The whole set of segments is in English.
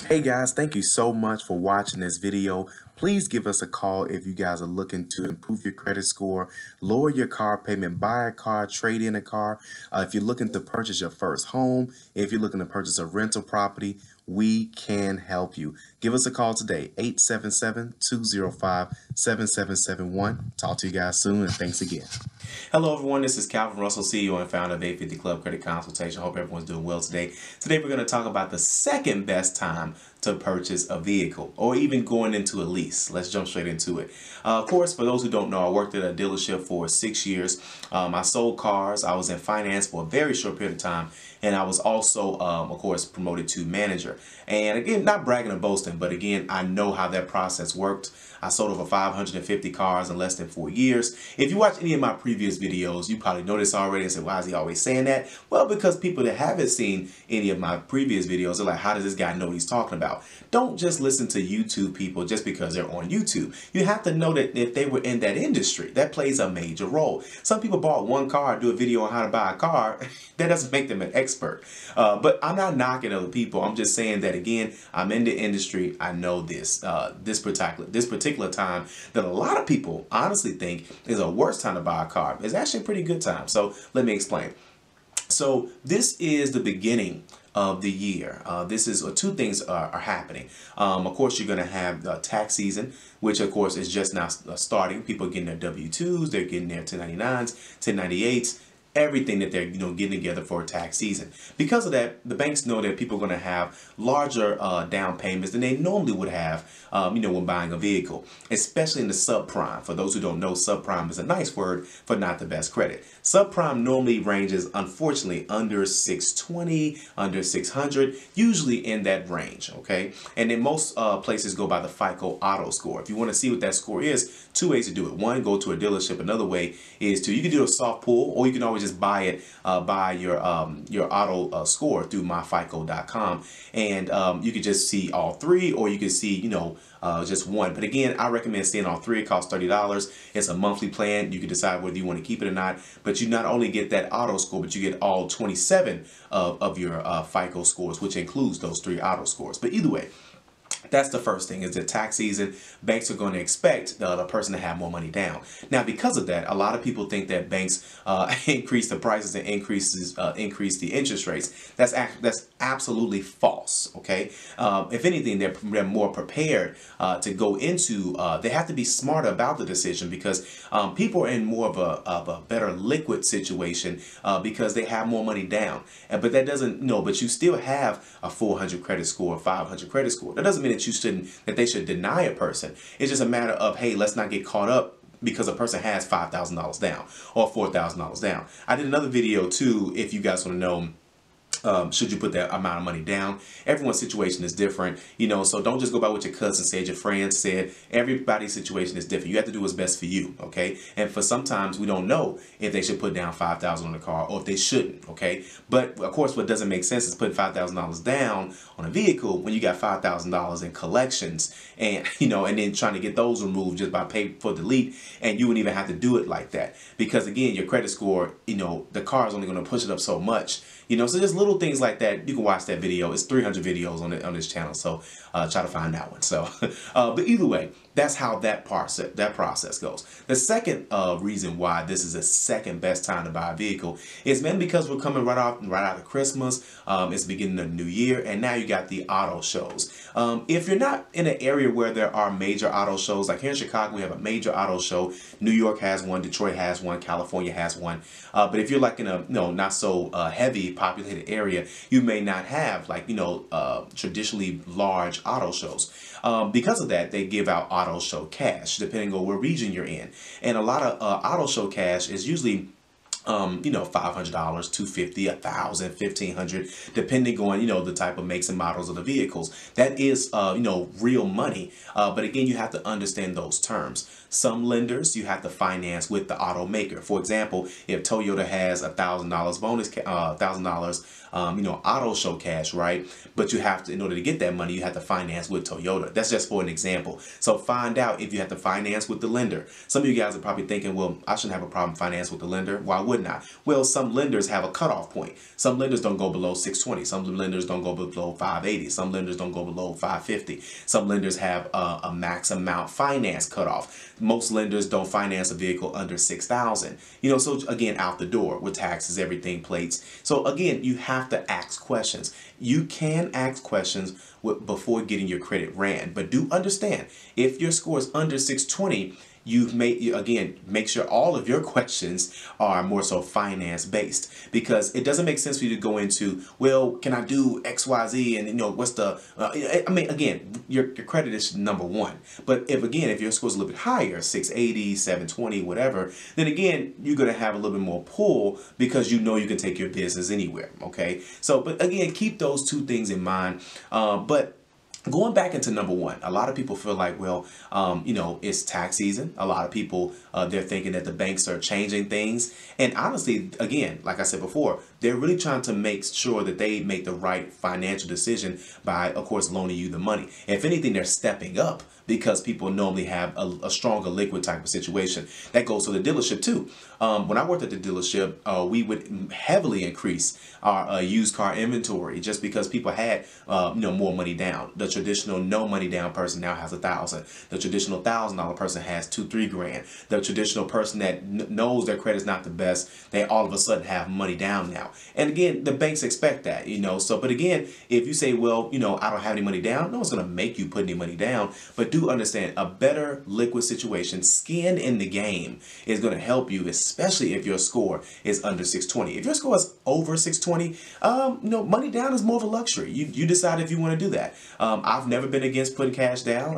Hey guys, thank you so much for watching this video. Please give us a call if you guys are looking to improve your credit score, lower your car payment, buy a car, trade in a car. If you're looking to purchase your first home, if you're looking to purchase a rental property, we can help you. Give us a call today, 877-205-7771. Talk to you guys soon, and thanks again. Hello everyone, this is Calvin Russell, CEO and founder of 850 Club Credit Consultation. Hope everyone's doing well today. Today we're going to talk about the second best time to purchase a vehicle or even going into a lease. Let's jump straight into it. Of course, for those who don't know, I worked at a dealership for 6 years. I sold cars. I was in finance for a very short period of time. And I was also, of course, promoted to manager. And again, not bragging or boasting, but again, I know how that process worked. I sold over 550 cars in less than 4 years. If you watch any of my previous videos, you probably know this already and said, why is he always saying that? Well, because people that haven't seen any of my previous videos are like, how does this guy know what he's talking about? Don't just listen to YouTube people just because they're on YouTube. You have to know that if they were in that industry, that plays a major role. Some people bought one car, do a video on how to buy a car. That doesn't make them an expert. But I'm not knocking other people. I'm just saying that, again, I'm in the industry. I know this. This particular time that a lot of people honestly think is a worse time to buy a car is actually a pretty good time. So let me explain. So this is the beginning of the year. This is two things are happening. Of course, you're going to have tax season, which of course is just now starting. People are getting their W-2s, they're getting their 1099s, 1098s. Everything that they're getting together for tax season. Because of that, the banks know that people are going to have larger down payments than they normally would have, when buying a vehicle, especially in the subprime. For those who don't know, subprime is a nice word for not the best credit. Subprime normally ranges, unfortunately, under 620, under 600, usually in that range, okay? And then most places go by the FICO auto score. If you want to see what that score is, two ways to do it. One, go to a dealership. Another way is you can do a soft pull, or you can always just buy it by your auto score through myfico.com, and you can just see all three, or you can see just one. But again, I recommend seeing all three. It costs $30. It's a monthly plan. You can decide whether you want to keep it or not. But you not only get that auto score, but you get all 27 of your FICO scores, which includes those three auto scores. But either way, that's the first thing. Is that tax season, banks are going to expect the person to have more money down. Now, because of that, a lot of people think that banks increase the prices and increase the interest rates. That's absolutely false. Okay, if anything, they're more prepared to go into. They have to be smarter about the decision, because people are in more of a better liquid situation because they have more money down. But that doesn't but you still have a 400 credit score, a 500 credit score. That doesn't mean that they should deny a person. It's just a matter of, hey, let's not get caught up because a person has $5,000 down or $4,000 down. I did another video too, if you guys want to know, should you put that amount of money down? Everyone's situation is different, so don't just go by what your cousin said, your friend said. Everybody's situation is different. You have to do what's best for you, okay? And for sometimes we don't know if they should put down $5,000 on the car or if they shouldn't, okay? But of course, what doesn't make sense is putting $5,000 down on a vehicle when you got $5,000 in collections, and and then trying to get those removed just by pay for delete, and you wouldn't even have to do it like that, because again, your credit score, the car is only going to push it up so much. So just little things like that. You can watch that video. It's 300 videos on this channel, so try to find that one. So, but either way, that's how that process goes. The second reason why this is the second best time to buy a vehicle is mainly because we're coming right out of Christmas. It's the beginning of the new year, and now you got the auto shows. If you're not in an area where there are major auto shows, like here in Chicago, we have a major auto show. New York has one, Detroit has one, California has one. But if you're like in a not so heavy populated area, you may not have like traditionally large auto shows. Because of that, they give out auto show cash depending on what region you're in, and a lot of auto show cash is usually $500, $250, $1,000, $1,500, depending on, the type of makes and models of the vehicles. That is, real money. But again, you have to understand those terms. Some lenders you have to finance with the automaker. For example, if Toyota has $1,000 bonus, $1,000, auto show cash, right? But you have to, in order to get that money, you have to finance with Toyota. That's just for an example. So find out if you have to finance with the lender. Some of you guys are probably thinking, well, I shouldn't have a problem financing with the lender. Why wouldn't whatnot. Well, some lenders have a cutoff point. Some lenders don't go below 620. Some lenders don't go below 580. Some lenders don't go below 550. Some lenders have a max amount finance cutoff. Most lenders don't finance a vehicle under 6,000. You know, so again, out the door with taxes, everything, plates. So again, you have to ask questions. You can ask questions before getting your credit ran, but do understand, if your score is under 620, make sure all of your questions are more so finance based, because it doesn't make sense for you to go into, well, can I do XYZ, and what's the again, your credit is number one. But if your score is a little bit higher, 680, 720, whatever, then again, you're going to have a little bit more pull, because you know you can take your business anywhere. Okay, so but again, keep those two things in mind. But going back into number one, a lot of people feel like, well, it's tax season. A lot of people, they're thinking that the banks are changing things. And honestly, again, like I said before, they're really trying to make sure that they make the right financial decision by, of course, loaning you the money. If anything, they're stepping up, because people normally have a stronger liquid type of situation. That goes to the dealership too. When I worked at the dealership, we would heavily increase our used car inventory, just because people had more money down. The traditional no money down person now has $1,000. The traditional $1,000 person has $2-3 grand. The traditional person that knows their credit's not the best, they all of a sudden have money down now. And again, the banks expect that, So, but again, if you say, well, I don't have any money down, no one's going to make you put any money down. But do understand, a better liquid situation, skin in the game, is going to help you, especially if your score is under 620. If your score is over 620, money down is more of a luxury. You decide if you want to do that. I've never been against putting cash down.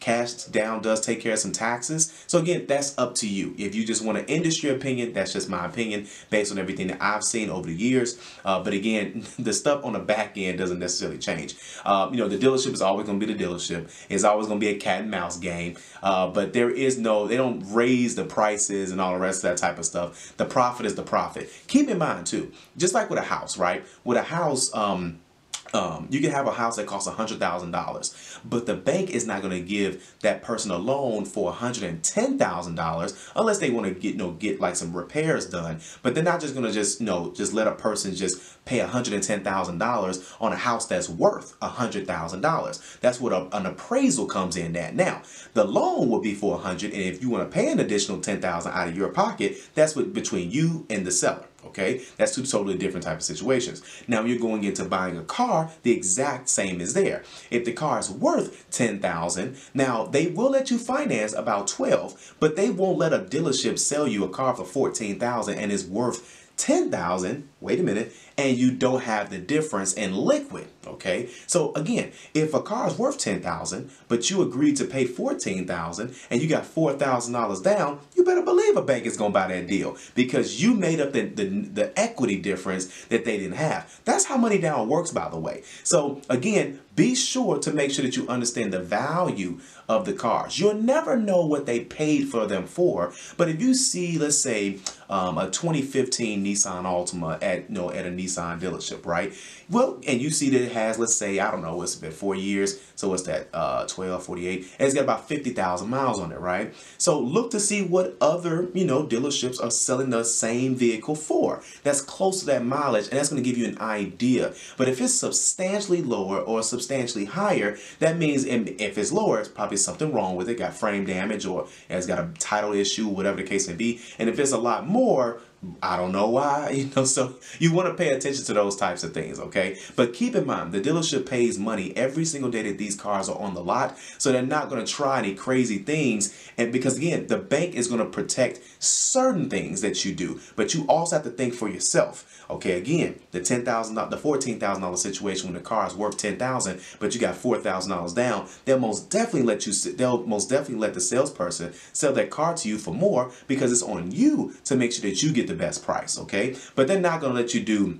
Cash down does take care of some taxes. So again, that's up to you. If you just want an industry opinion, that's just my opinion based on everything that I've seen over the years. But again, the stuff on the back end doesn't necessarily change. The dealership is always going to be the dealership. It's always going to be a cat and mouse game. But they don't raise the prices and all the rest of that type of stuff. The profit is the profit. Keep in mind too, just like with a house, right? With a house, you can have a house that costs $100,000, but the bank is not going to give that person a loan for $110,000 unless they want to get like some repairs done. But they're not just going to just let a person just pay $110,000 on a house that's worth $100,000. That's what an appraisal comes in at. Now, the loan would be for $100,000, and if you want to pay an additional $10,000 out of your pocket, that's between you and the seller. Okay, that's two totally different type of situations. Now you're going into buying a car, the exact same is there. If the car is worth $10,000, now they will let you finance about $12,000, but they won't let a dealership sell you a car for $14,000 and it's worth $10,000, wait a minute, and you don't have the difference in liquid. Okay, so again, if a car is worth $10,000, but you agreed to pay $14,000 and you got $4,000 down, you better believe a bank is gonna buy that deal, because you made up the equity difference that they didn't have. That's how money down works, by the way. So again, be sure to make sure that you understand the value of the cars. You'll never know what they paid for them for, but if you see, let's say, a 2015 Nissan Altima at a Nissan dealership, right? Well, and you see that it has, let's say, I don't know, it's been 4 years, so what's that, 48, and it's got about 50,000 miles on it, right? So look to see what other, dealerships are selling the same vehicle for. That's close to that mileage, and that's going to give you an idea. But if it's substantially lower or substantially higher, that means if it's lower, it's probably something wrong with it, got frame damage, or it's got a title issue, whatever the case may be. And if it's a lot more, I don't know why, so you want to pay attention to those types of things, okay? But keep in mind, the dealership pays money every single day that these cars are on the lot, so they're not going to try any crazy things. And because again, the bank is going to protect certain things that you do, but you also have to think for yourself. Okay, again, the $14,000 situation when the car is worth $10,000, but you got $4,000 down, they'll most definitely let the salesperson sell that car to you for more, because it's on you to make sure that you get the best price. Okay, but they're not going to let you do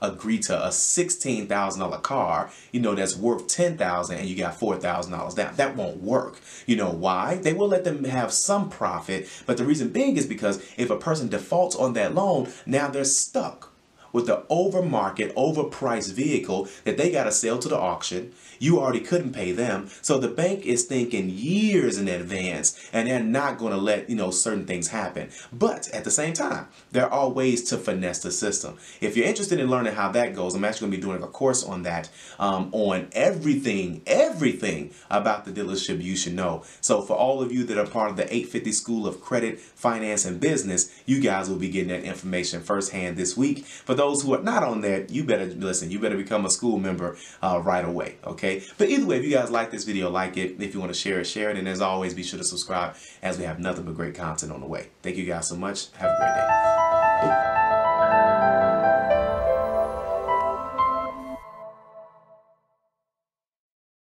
agree to a $16,000 car, that's worth $10,000 and you got $4,000 down. That won't work. Why? They will let them have some profit, but the reason being is because if a person defaults on that loan, now they're stuck with the overmarket, overpriced vehicle that they got to sell to the auction. You already couldn't pay them. So the bank is thinking years in advance, and they're not going to let, certain things happen. But at the same time, there are ways to finesse the system. If you're interested in learning how that goes, I'm actually going to be doing a course on that, on everything about the dealership you should know. So for all of you that are part of the 850 School of Credit, Finance, and Business, you guys will be getting that information firsthand this week. For those who are not on there, you better listen. You better become a school member right away, okay? But either way, if you guys like this video, like it. If you want to share it, share it. And as always, be sure to subscribe, as we have nothing but great content on the way. Thank you guys so much. Have a great day.